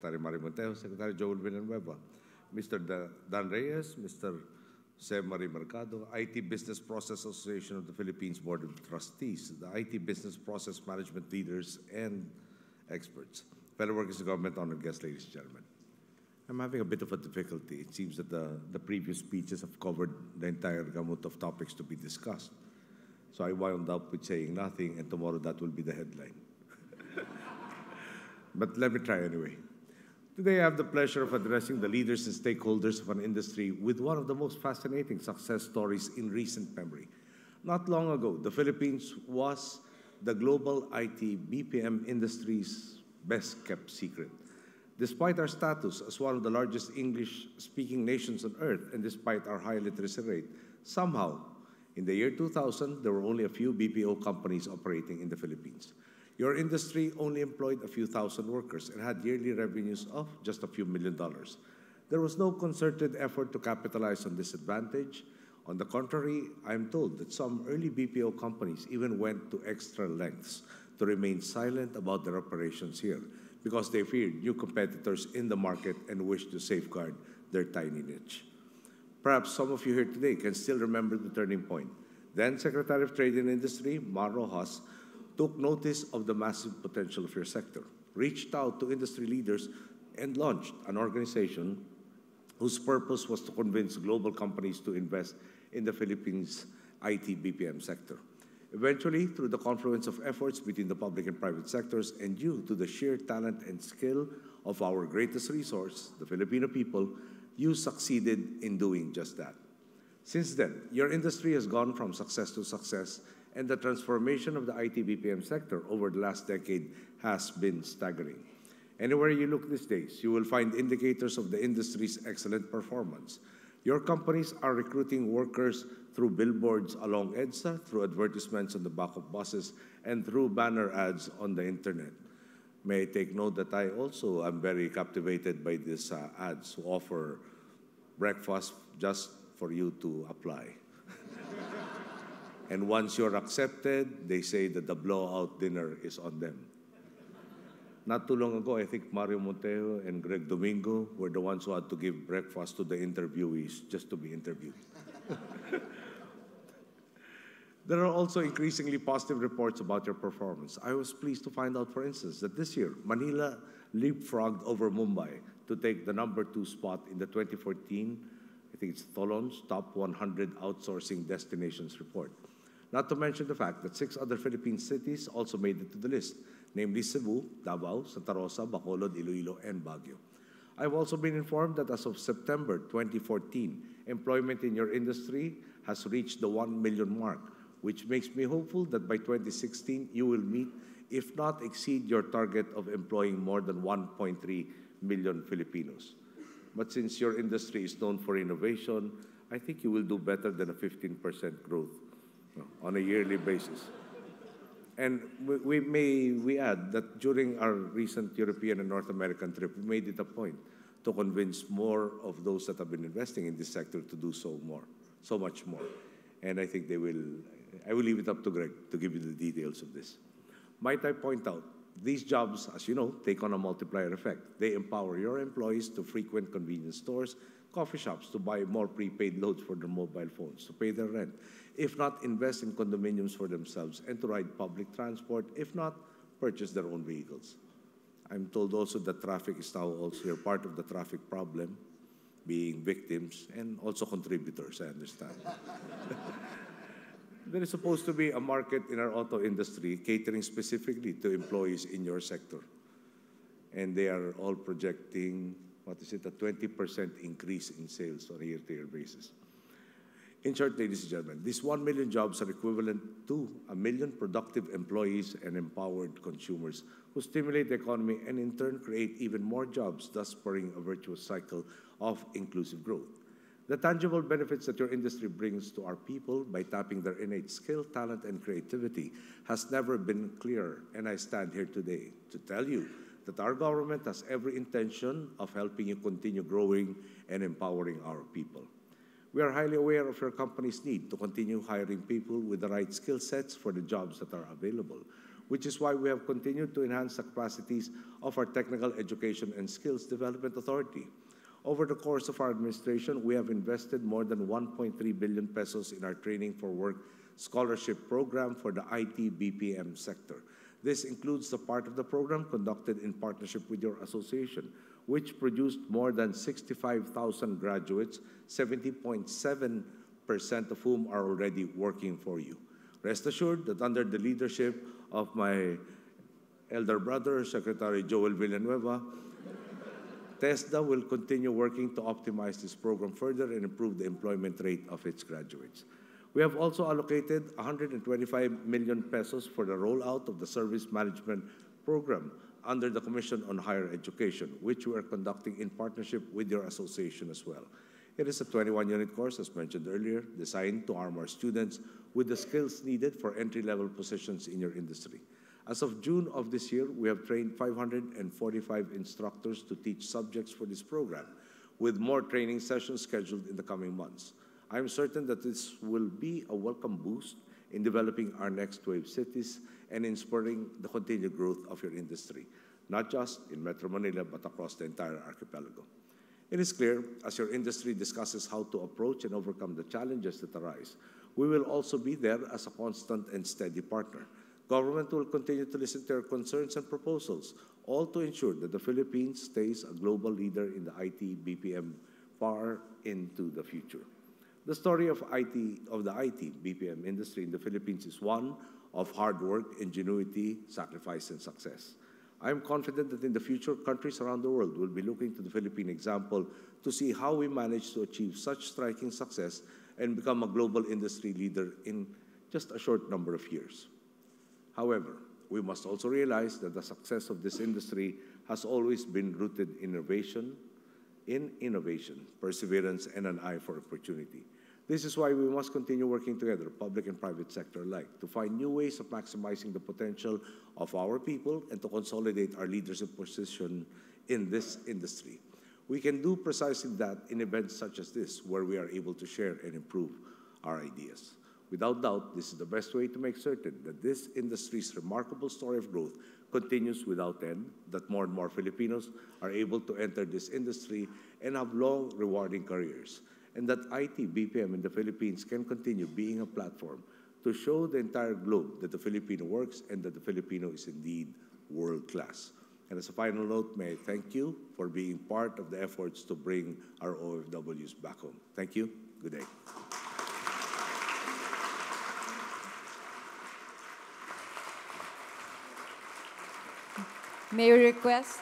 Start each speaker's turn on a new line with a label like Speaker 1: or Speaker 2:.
Speaker 1: Secretary Mari Montejo, Secretary Joel Villanueva, Mr. Dan Reyes, Mr. Jose Marie Mercado, IT Business Process Association of the Philippines Board of Trustees, the IT Business Process Management leaders and experts, fellow workers of government, honored guests, ladies and gentlemen. I'm having a bit of a difficulty. It seems that the previous speeches have covered the entire gamut of topics to be discussed. So I wound up with saying nothing, and tomorrow that will be the headline. But let me try anyway. Today, I have the pleasure of addressing the leaders and stakeholders of an industry with one of the most fascinating success stories in recent memory. Not long ago, the Philippines was the global IT BPM industry's best-kept secret. Despite our status as one of the largest English-speaking nations on earth, and despite our high literacy rate, somehow, in the year 2000, there were only a few BPO companies operating in the Philippines. Your industry only employed a few thousand workers and had yearly revenues of just a few $1 million. There was no concerted effort to capitalize on this advantage. On the contrary, I am told that some early BPO companies even went to extra lengths to remain silent about their operations here because they feared new competitors in the market and wished to safeguard their tiny niche. Perhaps some of you here today can still remember the turning point. Then Secretary of Trade and Industry, Mar Rojas, took notice of the massive potential of your sector, reached out to industry leaders, and launched an organization whose purpose was to convince global companies to invest in the Philippines' IT BPM sector. Eventually, through the confluence of efforts between the public and private sectors and due to the sheer talent and skill of our greatest resource, the Filipino people, you succeeded in doing just that. Since then, your industry has gone from success to success, and the transformation of the IT BPM sector over the last decade has been staggering. Anywhere you look these days, you will find indicators of the industry's excellent performance. Your companies are recruiting workers through billboards along EDSA, through advertisements on the back of buses, and through banner ads on the internet. May I take note that I also am very captivated by these ads who offer breakfast just for you to apply. And once you're accepted, they say that the blowout dinner is on them. Not too long ago, I think Mario Montejo and Greg Domingo were the ones who had to give breakfast to the interviewees just to be interviewed. There are also increasingly positive reports about your performance. I was pleased to find out, for instance, that this year, Manila leapfrogged over Mumbai to take the #2 spot in the 2014, I think it's Tolon's Top 100 Outsourcing Destinations report. Not to mention the fact that 6 other Philippine cities also made it to the list, namely Cebu, Davao, Santa Rosa, Bacolod, Iloilo, and Baguio. I've also been informed that as of September 2014, employment in your industry has reached the 1 million mark, which makes me hopeful that by 2016, you will meet, if not exceed, your target of employing more than 1.3 million Filipinos. But since your industry is known for innovation, I think you will do better than a 15% growth on a yearly basis. And we add that during our recent European and North American trip, we made it a point to convince more of those that have been investing in this sector to do so much more. And I think I will leave it up to Greg to give you the details of this. Might I point out, these jobs, as you know, take on a multiplier effect. They empower your employees to frequent convenience stores, coffee shops, to buy more prepaid loads for their mobile phones, to pay their rent, if not invest in condominiums for themselves, and to ride public transport, if not purchase their own vehicles. I'm told also that traffic is now also part of the traffic problem, being victims and also contributors, I understand. There is supposed to be a market in our auto industry catering specifically to employees in your sector. And they are all projecting, a 20% increase in sales on a year-to-year basis. In short, ladies and gentlemen, these 1 million jobs are equivalent to 1 million productive employees and empowered consumers who stimulate the economy and in turn create even more jobs, thus spurring a virtuous cycle of inclusive growth. The tangible benefits that your industry brings to our people by tapping their innate skill, talent, and creativity has never been clearer, and I stand here today to tell you that our government has every intention of helping you continue growing and empowering our people. We are highly aware of your company's need to continue hiring people with the right skill sets for the jobs that are available. which is why we have continued to enhance the capacities of our Technical Education and Skills Development Authority. Over the course of our administration, we have invested more than 1.3 billion pesos in our Training for Work Scholarship Program for the IT BPM sector. This includes the part of the program conducted in partnership with your association, which produced more than 65,000 graduates, 70.7% of whom are already working for you. Rest assured that under the leadership of my elder brother, Secretary Joel Villanueva, TESDA will continue working to optimize this program further and improve the employment rate of its graduates. We have also allocated 125 million pesos for the rollout of the Service Management Program under the Commission on Higher Education, which we are conducting in partnership with your association as well. It is a 21-unit course, as mentioned earlier, designed to arm our students with the skills needed for entry-level positions in your industry. As of June of this year, we have trained 545 instructors to teach subjects for this program, with more training sessions scheduled in the coming months. I am certain that this will be a welcome boost in developing our next wave cities and in spurring the continued growth of your industry, not just in Metro Manila, but across the entire archipelago. It is clear, as your industry discusses how to approach and overcome the challenges that arise, we will also be there as a constant and steady partner. Government will continue to listen to your concerns and proposals, all to ensure that the Philippines stays a global leader in the IT BPM far into the future. The story of the IT BPM industry in the Philippines is one of hard work, ingenuity, sacrifice, and success. I am confident that in the future, countries around the world will be looking to the Philippine example to see how we managed to achieve such striking success and become a global industry leader in just a short number of years. However, we must also realize that the success of this industry has always been rooted in innovation, perseverance, and an eye for opportunity. This is why we must continue working together, public and private sector alike, to find new ways of maximizing the potential of our people and to consolidate our leadership position in this industry. We can do precisely that in events such as this, where we are able to share and improve our ideas. Without doubt, this is the best way to make certain that this industry's remarkable story of growth continues without end, that more and more Filipinos are able to enter this industry and have long, rewarding careers, and that IT BPM in the Philippines can continue being a platform to show the entire globe that the Filipino works and that the Filipino is indeed world-class. And as a final note, may I thank you for being part of the efforts to bring our OFWs back home. Thank you. Good day.
Speaker 2: May we request